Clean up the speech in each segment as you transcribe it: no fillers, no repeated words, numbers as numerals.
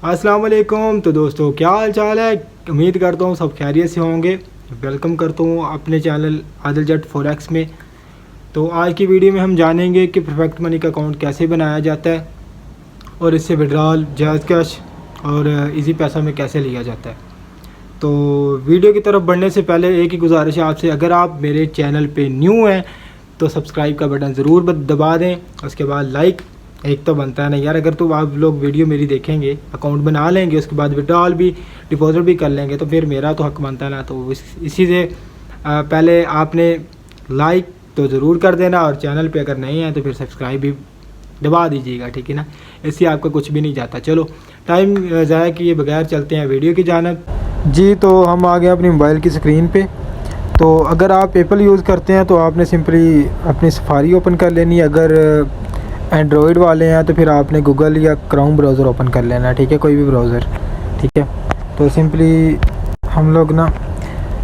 अस्सलाम वालेकुम। तो दोस्तों क्या हाल चाल है। उम्मीद करता हूँ सब खैरियत से होंगे। वेलकम करता हूँ अपने चैनल आदिल जट फॉरेक्स में। तो आज की वीडियो में हम जानेंगे कि परफेक्ट मनी का अकाउंट कैसे बनाया जाता है और इससे विड्रॉल, जायज़ कैश और इजी पैसा में कैसे लिया जाता है। तो वीडियो की तरफ बढ़ने से पहले एक ही गुजारिश है आपसे, अगर आप मेरे चैनल पे न्यू हैं तो सब्सक्राइब का बटन ज़रूर दबा दें। उसके बाद लाइक एक तो बनता है ना यार, अगर तो आप लोग वीडियो मेरी देखेंगे, अकाउंट बना लेंगे, उसके बाद विड्रॉल भी डिपॉजिट भी कर लेंगे तो फिर मेरा तो हक बनता है ना। तो इसी से पहले आपने लाइक तो ज़रूर कर देना और चैनल पे अगर नहीं है तो फिर सब्सक्राइब भी दबा दीजिएगा, ठीक है ना। इससे आपका कुछ भी नहीं जाता। चलो टाइम ज़ाया किए बगैर चलते हैं वीडियो की जानिब। जी तो हम आ गए अपनी मोबाइल की स्क्रीन पे। तो अगर आप एप्पल यूज़ करते हैं तो आपने सिंपली अपनी सफारी ओपन कर लेनी है। अगर एंड्रॉयड वाले हैं तो फिर आपने गूगल या क्रोम ब्राउज़र ओपन कर लेना है, ठीक है, कोई भी ब्राउज़र, ठीक है। तो सिंपली हम लोग ना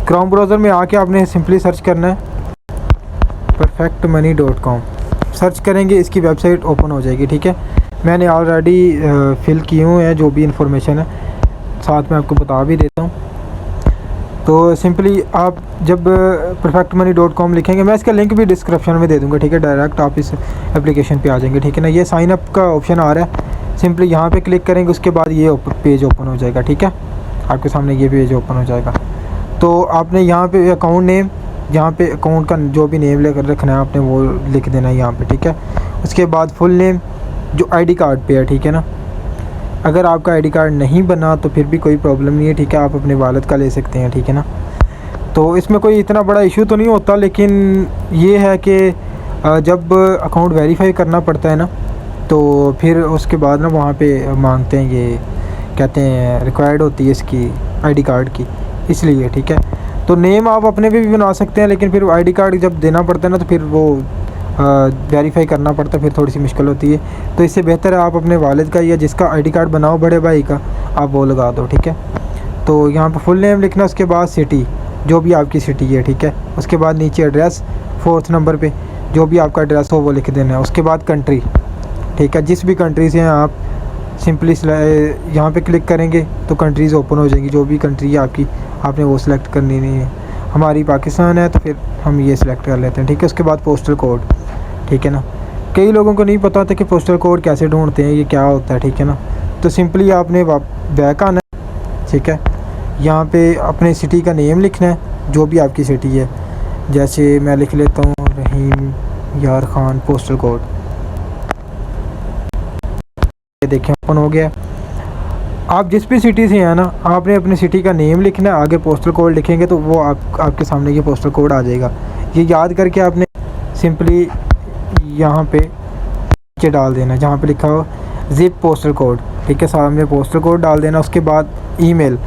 क्रोम ब्राउज़र में आके आपने सिंपली सर्च करना है perfectmoney.com। सर्च करेंगे, इसकी वेबसाइट ओपन हो जाएगी, ठीक है। मैंने ऑलरेडी फिल किए हुए हैं जो भी इंफॉर्मेशन है, साथ में आपको बता भी देता हूँ। तो सिंपली आप जब perfectmoney.com लिखेंगे, मैं इसका लिंक भी डिस्क्रिप्शन में दे दूँगा, ठीक है। डायरेक्ट आप इस एप्लीकेशन पे आ जाएंगे, ठीक है ना। ये साइन अप का ऑप्शन आ रहा है, सिंपली यहाँ पे क्लिक करेंगे, उसके बाद ये पेज ओपन हो जाएगा, ठीक है। आपके सामने ये पेज ओपन हो जाएगा। तो आपने यहाँ पे अकाउंट नेम, यहाँ पे अकाउंट का जो भी नेम लेकर रखना है आपने वो लिख देना है यहाँ पे, ठीक है। उसके बाद फुल नेम जो आईडी कार्ड पे है, ठीक है ना। अगर आपका आईडी कार्ड नहीं बना तो फिर भी कोई प्रॉब्लम नहीं है, ठीक है, आप अपने वालिद का ले सकते हैं, ठीक है ना। तो इसमें कोई इतना बड़ा इशू तो नहीं होता, लेकिन ये है कि जब अकाउंट वेरीफाई करना पड़ता है ना, तो फिर उसके बाद ना वहाँ पे मांगते हैं, ये कहते हैं रिक्वायर्ड होती है इसकी आईडी कार्ड की, इसलिए, ठीक है। तो नेम आप अपने पे भी बना सकते हैं, लेकिन फिर आईडी कार्ड जब देना पड़ता है ना तो फिर वो वेरीफाई करना पड़ता है, फिर थोड़ी सी मुश्किल होती है। तो इससे बेहतर है आप अपने वालिद का या जिसका आईडी कार्ड बनाओ बड़े भाई का, आप वो लगा दो, ठीक है। तो यहाँ पर फुल नेम लिखना, उसके बाद सिटी जो भी आपकी सिटी है, ठीक है। उसके बाद नीचे एड्रेस 4th नंबर पे जो भी आपका एड्रेस हो वो लिख देना है। उसके बाद कंट्री, ठीक है, जिस भी कंट्री से हैं आप सिंपली यहाँ पे क्लिक करेंगे तो कंट्रीज़ ओपन हो जाएंगी। जो भी कंट्री है आपकी, आपने वो सिलेक्ट करनी नहीं है। हमारी पाकिस्तान है तो फिर हम ये सिलेक्ट कर लेते हैं, ठीक है। उसके बाद पोस्टल कोड, ठीक है ना। कई लोगों को नहीं पता था कि पोस्टल कोड कैसे ढूंढते हैं, ये क्या होता है, ठीक है ना। तो सिंपली आपने बैक आना है, ठीक है। यहाँ पे अपने सिटी का नेम लिखना है, जो भी आपकी सिटी है। जैसे मैं लिख लेता हूँ रहीम यार ख़ान, पोस्टल कोड, देखें ओपन हो गया। आप जिस भी सिटी से हैं ना, आपने अपनी सिटी का नेम लिखना है, आगे पोस्टल कोड लिखेंगे तो वो आपके सामने ये पोस्टल कोड आ जाएगा। ये याद करके आपने सिंपली यहाँ पे नीचे डाल देना है जहाँ पे लिखा हो ज़िप पोस्टल कोड, ठीक है। सामने पोस्टल कोड डाल देना। उसके बाद ईमेल,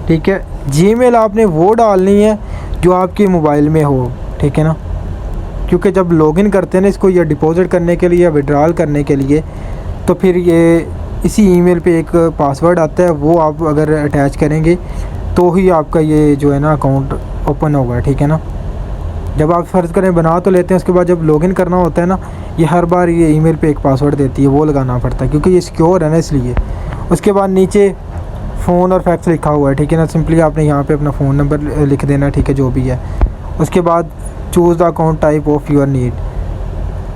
ठीक है। जीमेल आपने वो डालनी है जो आपके मोबाइल में हो, ठीक है ना, क्योंकि जब लॉगिन करते हैं ना इसको, या डिपॉजिट करने के लिए या विड्रॉल करने के लिए, तो फिर ये इसी ईमेल पे एक पासवर्ड आता है, वो आप अगर अटैच करेंगे तो ही आपका ये जो है ना अकाउंट ओपन होगा, ठीक है ना। जब आप फ़र्ज़ करें बना तो लेते हैं, उसके बाद जब लॉगिन करना होता है ना, ये हर बार ये ईमेल पे एक पासवर्ड देती है, वो लगाना पड़ता है क्योंकि ये सिक्योर है ना, इसलिए। उसके बाद नीचे फ़ोन और फैक्स लिखा हुआ है, ठीक है ना। सिंपली आपने यहाँ पर अपना फ़ोन नंबर लिख देना, ठीक है, जो भी है। उसके बाद choose the account type of your need,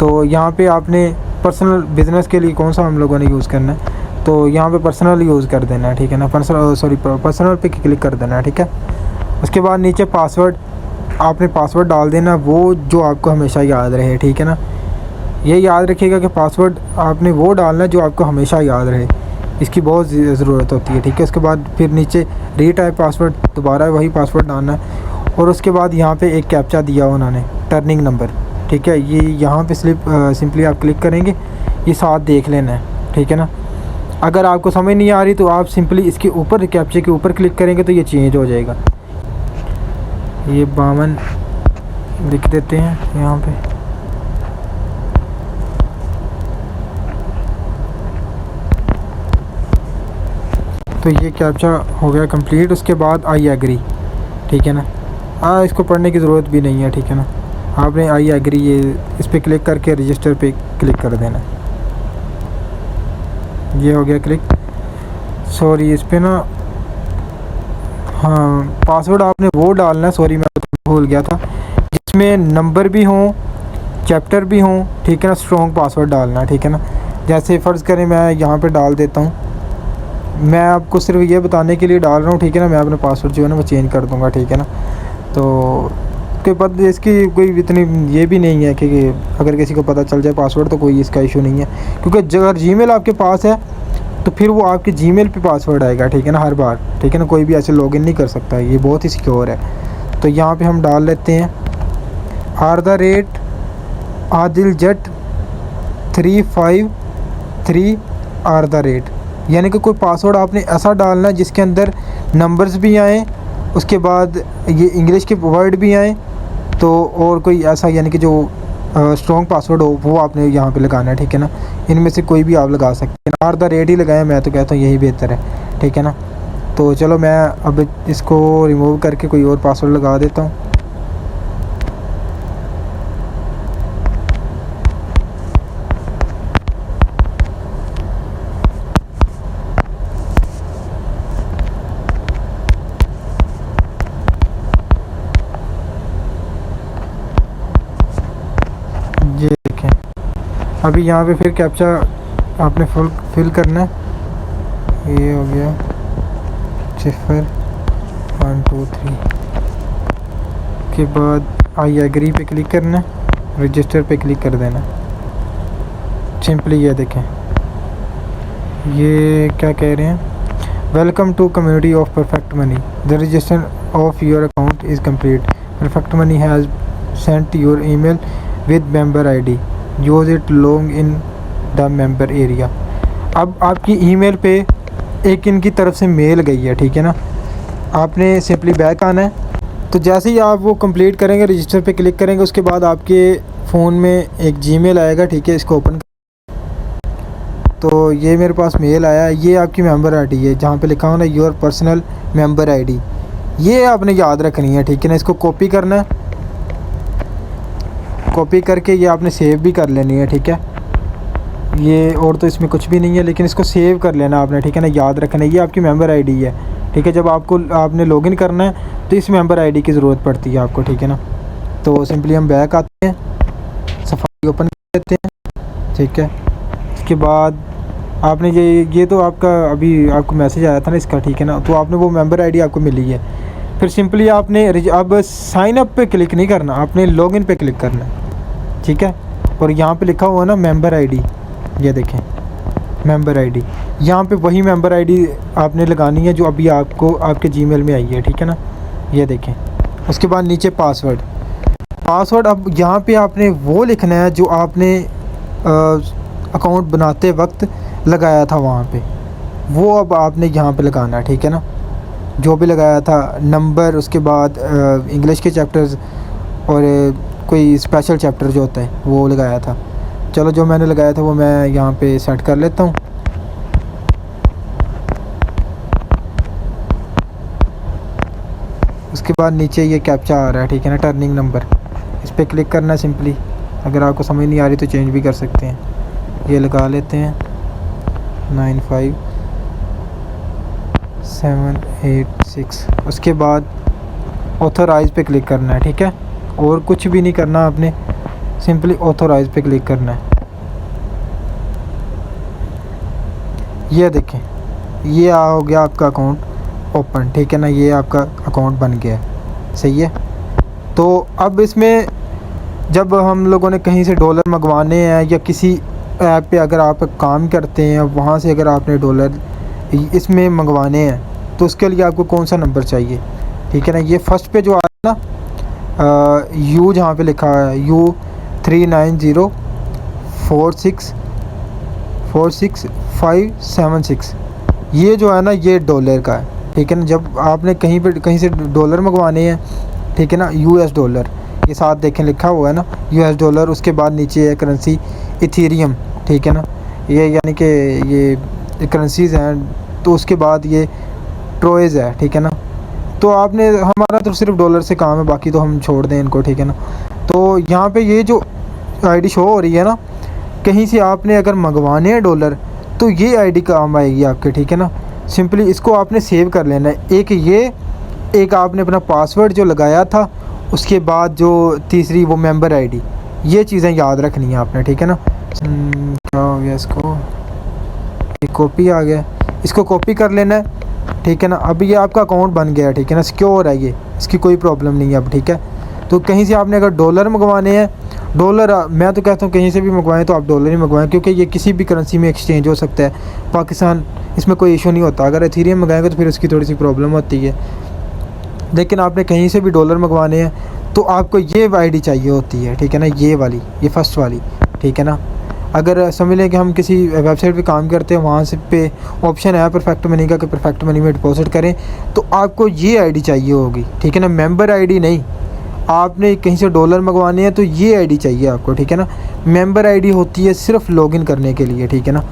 तो यहाँ पर आपने पर्सनल बिज़नेस के लिए कौन सा हम लोगों ने यूज़ करना है, तो यहाँ पे पर्सनल यूज़ कर देना है, ठीक है ना। पर्सनल पे क्लिक कर देना है, ठीक है। उसके बाद नीचे पासवर्ड, आपने पासवर्ड डाल देना वो जो आपको हमेशा याद रहे, ठीक है ना। ये याद रखिएगा कि पासवर्ड आपने वो डालना है जो आपको हमेशा याद रहे, इसकी बहुत ज़रूरत होती है, ठीक है। उसके बाद फिर नीचे रीटाइप पासवर्ड, दोबारा वही पासवर्ड डालना है। और उसके बाद यहाँ पे एक कैप्चा दिया उन्होंने, टर्निंग नंबर, ठीक है। ये यहाँ पे सिंपली आप क्लिक करेंगे, ये साथ देख लेना है, ठीक है ना। अगर आपको समझ नहीं आ रही तो आप सिंपली इसके ऊपर, कैप्चे के ऊपर क्लिक करेंगे तो ये चेंज हो जाएगा। ये 52 लिख देते हैं यहाँ पे। तो ये कैप्चा हो गया कंप्लीट। उसके बाद आई एग्री, ठीक है ना। इसको पढ़ने की ज़रूरत भी नहीं है, ठीक है ना। आपने आई एग्री ये इस पर क्लिक करके रजिस्टर पे क्लिक कर देना। ये हो गया क्लिक। सॉरी इस पे ना, हाँ पासवर्ड आपने वो डालना है, सॉरी मैं भूल गया था, जिसमें नंबर भी हों, चैप्टर भी हों, ठीक है ना। स्ट्रॉन्ग पासवर्ड डालना है, ठीक है ना। जैसे फ़र्ज़ करें मैं यहाँ पे डाल देता हूँ, मैं आपको सिर्फ ये बताने के लिए डाल रहा हूँ, ठीक है ना। मैं अपना पासवर्ड जो है ना वो चेंज कर दूँगा, ठीक है ना। तो के बाद इसकी कोई इतनी ये भी नहीं है कि अगर किसी को पता चल जाए पासवर्ड तो कोई इसका इशू नहीं है, क्योंकि अगर जीमेल आपके पास है तो फिर वो आपके जीमेल पे पासवर्ड आएगा, ठीक है ना, हर बार, ठीक है ना। कोई भी ऐसे लॉगिन नहीं कर सकता, ये बहुत ही सिक्योर है। तो यहाँ पे हम डाल लेते हैं @AdilJat353 यानी कि कोई पासवर्ड आपने ऐसा डालना है जिसके अंदर नंबर्स भी आएँ, उसके बाद ये इंग्लिश के वर्ड भी आएँ, तो और कोई ऐसा यानी कि जो स्ट्रॉन्ग पासवर्ड हो वो आपने यहाँ पे लगाना है, ठीक है ना। इनमें से कोई भी आप लगा सकते हैं, @ ही लगाएं, मैं तो कहता हूँ यही बेहतर है, ठीक है ना। तो चलो मैं अब इसको रिमूव करके कोई और पासवर्ड लगा देता हूँ। ये देखें, अभी यहाँ पे फिर कैप्चा आपने फिल करना है। ये हो गया 0 1 2 3 के बाद आई एग्री पे क्लिक करना है, रजिस्टर पे क्लिक कर देना सिंपली। ये देखें ये क्या कह रहे हैं, welcome to community of perfect money, the register of your account is complete, perfect money has sent your email with member ID, use it log in the member area. अब आपकी ईमेल पे एक इनकी तरफ से मेल गई है, ठीक है ना। आपने सिंपली बैक आना है। तो जैसे ही आप वो कंप्लीट करेंगे, रजिस्टर पे क्लिक करेंगे, उसके बाद आपके फ़ोन में एक जीमेल आएगा, ठीक है। इसको ओपन, तो ये मेरे पास मेल आया, ये आपकी मेंबर आईडी है जहाँ पे लिखा हो ना योर पर्सनल मेंबर आईडी, ये आपने याद रखनी है, ठीक है ना। इसको कॉपी करना है, कॉपी करके ये आपने सेव भी कर लेनी है, ठीक है। ये और तो इसमें कुछ भी नहीं है, लेकिन इसको सेव कर लेना आपने, ठीक है ना। याद रखना ये आपकी मेंबर आईडी है, ठीक है। जब आपने लॉगिन करना है तो इस मेंबर आईडी की ज़रूरत पड़ती है आपको, ठीक है ना। तो सिंपली हम बैक आते हैं, सफारी ओपन कर लेते हैं, ठीक है। इसके बाद आपने ये तो आपका अभी आपको मैसेज आया था ना इसका, ठीक है ना। तो आपने वो मेंबर आईडी आपको मिली है, फिर सिंपली आपने अब साइन अप पे क्लिक नहीं करना, आपने लॉगिन पे क्लिक करना है, ठीक है। और यहाँ पे लिखा हुआ है ना मेंबर आईडी, ये देखें मेंबर आईडी, यहाँ पे वही मेंबर आईडी आपने लगानी है जो अभी आपको आपके जीमेल में आई है, ठीक है ना। ये देखें, उसके बाद नीचे पासवर्ड अब यहाँ पे आपने वो लिखना है जो आपने अकाउंट बनाते वक्त लगाया था वहाँ पे, वो अब आपने यहाँ पे लगाना है, ठीक है ना। जो भी लगाया था नंबर, उसके बाद इंग्लिश के चैप्टर्स और कोई स्पेशल चैप्टर जो होता है वो लगाया था। चलो जो मैंने लगाया था वो मैं यहाँ पे सेट कर लेता हूँ। उसके बाद नीचे ये कैप्चा आ रहा है, ठीक है ना, टर्निंग नंबर, इस पर क्लिक करना है सिंपली। अगर आपको समझ नहीं आ रही तो चेंज भी कर सकते हैं। ये लगा लेते हैं 95786। उसके बाद ऑथोराइज पे क्लिक करना है, ठीक है। और कुछ भी नहीं करना आपने, सिंपली ऑथोराइज पे क्लिक करना है। ये देखें ये हो गया आपका अकाउंट ओपन, ठीक है ना। ये आपका अकाउंट बन गया, सही है। तो अब इसमें जब हम लोगों ने कहीं से डॉलर मंगवाने हैं या किसी ऐप पे अगर आप काम करते हैं, वहाँ से अगर आपने डॉलर इसमें मंगवाने हैं तो उसके लिए आपको कौन सा नंबर चाहिए, ठीक है ना। ये फर्स्ट पे जो आ रहा है ना यू, जहाँ पे लिखा है U3904646576, ये जो है ना ये डॉलर का है, ठीक है ना। जब आपने कहीं से डॉलर मंगवाने हैं, ठीक है ना, US डॉलर, ये साथ देखें लिखा हुआ है ना US डॉलर। उसके बाद नीचे है करेंसी इथेरियम, ठीक है ना। ये यानी कि ये करेंसीज़ हैं। तो उसके बाद ये ट्रोइज़ है, ठीक है ना। तो आपने हमारा तो सिर्फ डॉलर से काम है, बाकी तो हम छोड़ दें इनको, ठीक है ना। तो यहाँ पे ये जो आईडी शो हो रही है ना, कहीं से आपने अगर मंगवाने हैं डॉलर तो ये आईडी काम आएगी आपके, ठीक है ना। सिंपली इसको आपने सेव कर लेना है। एक आपने अपना पासवर्ड जो लगाया था, उसके बाद जो तीसरी वो मेंबर आईडी, ये चीज़ें याद रखनी है आपने, ठीक है ना। क्या हो गया इसको, ये कॉपी आ गया, इसको कॉपी कर लेना है, ठीक है ना। अब ये आपका अकाउंट बन गया है, ठीक है ना, सिक्योर है ये, इसकी कोई प्रॉब्लम नहीं है अब, ठीक है। तो कहीं से आपने अगर डॉलर मंगवाने हैं, डॉलर मैं तो कहता हूँ कहीं से भी मंगवाएं तो आप डॉलर ही मंगवाएं, क्योंकि ये किसी भी करेंसी में एक्सचेंज हो सकता है। पाकिस्तान इसमें कोई इशू नहीं होता। अगर एथेरियम मंगाएंगे तो फिर उसकी थोड़ी सी प्रॉब्लम होती है, लेकिन आपने कहीं से भी डॉलर मंगवाने हैं तो आपको ये आईडी चाहिए होती है, ठीक है ना, ये वाली, ये फर्स्ट वाली, ठीक है ना। अगर समझ लें कि हम किसी वेबसाइट पे काम करते हैं, वहाँ से पे ऑप्शन है परफेक्ट मनी का कि परफेक्ट मनी में डिपॉजिट करें, तो आपको ये आईडी चाहिए होगी, ठीक है ना, मेंबर आईडी नहीं। आपने कहीं से डॉलर मंगवाने हैं तो ये आईडी चाहिए आपको, ठीक है ना। मेंबर आईडी होती है सिर्फ लॉगिन करने के लिए, ठीक है ना।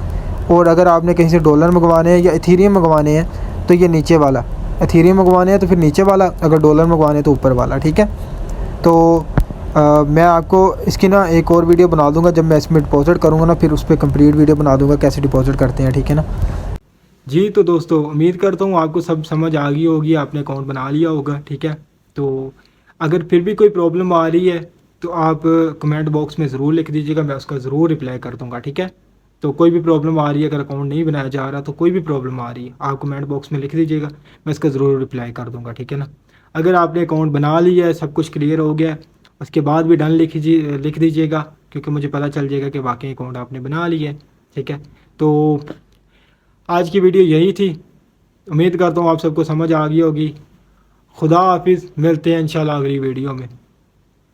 और अगर आपने कहीं से डॉलर मंगवाने हैं या एथेरियम मंगवाने हैं तो ये नीचे वाला, एथेरियम मंगवाने हैं तो फिर नीचे वाला, अगर डॉलर मंगवाने हैं तो ऊपर वाला, ठीक है। तो मैं आपको इसकी ना एक और वीडियो बना दूंगा जब मैं इसमें डिपॉजिट करूँगा ना, फिर उस पर कंप्लीट वीडियो बना दूंगा कैसे डिपॉजिट करते हैं, ठीक है ना। जी तो दोस्तों, उम्मीद करता हूँ आपको सब समझ आ गई होगी, आपने अकाउंट बना लिया होगा, ठीक है। तो अगर फिर भी कोई प्रॉब्लम आ रही है तो आप कमेंट बॉक्स में ज़रूर लिख दीजिएगा, मैं उसका ज़रूर रिप्लाई कर दूँगा, ठीक है। तो कोई भी प्रॉब्लम आ रही है, अगर अकाउंट नहीं बनाया जा रहा तो कोई भी प्रॉब्लम आ रही है, आप कमेंट बॉक्स में लिख दीजिएगा, मैं इसका ज़रूर रिप्लाई कर दूँगा, ठीक है ना। अगर आपने अकाउंट बना लिया है, सब कुछ क्लियर हो गया है, उसके बाद भी डन लिख दीजिएगा, क्योंकि मुझे पता चल जाएगा कि वाकई अकाउंट आपने बना लिया है, ठीक है। तो आज की वीडियो यही थी, उम्मीद करता हूँ आप सबको समझ आ गई होगी। खुदा हाफिज़, मिलते हैं इंशाल्लाह अगली वीडियो में।